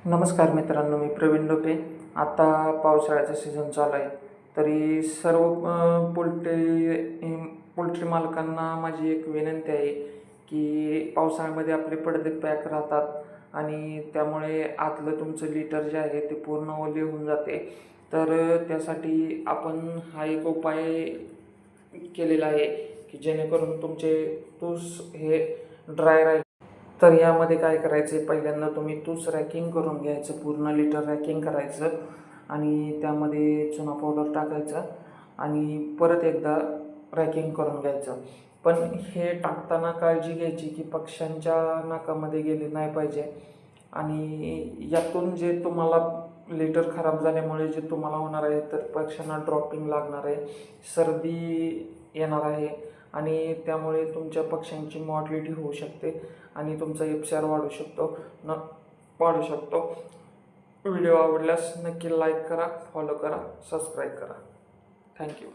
नमस्कार मित्रांनो, मी प्रवीण डोके. आता पावसाळ्याचा सीझन चालू आहे, तरी सर्व पोल्ट्री मालकांना माझी एक विनंती आहे की पावसाळ्यामध्ये आपले पडदे पॅक राहतात आणि त्यामुळे आतलं तुमचं लिटर जे आहे ते पूर्ण ओले होऊन जाते. तर त्यासाठी आपण हा एक उपाय केलेला आहे की जेणेकरून तुमचे तूस हे ड्राय राहील. तर यामध्ये काय करायचं आहे, पहिल्यांदा तुम्ही तूस रॅकिंग करून घ्यायचं, पूर्ण लिटर रॅकिंग करायचं आणि त्यामध्ये चुना पावडर टाकायचा आणि परत एकदा रॅकिंग करून घ्यायचं. पण हे टाकताना काळजी घ्यायची की पक्ष्यांच्या नाकामध्ये गेले नाही पाहिजे आणि यातून जे तुम्हाला लिटर खराब झाल्यामुळे जे तुम्हाला होणार आहे, तर पक्ष्यांना ड्रॉपिंग लागणार आहे, सर्दी येणार आहे आणि त्यामुळे तुमच्या पक्ष्यांची मॉर्टिलिटी होऊ शकते आणि तुमचा एफसीआर वाढू शकतो. व्हिडिओ आवडल्यास नक्की लाईक करा, फॉलो करा, सबस्क्राईब करा. थँक्यू.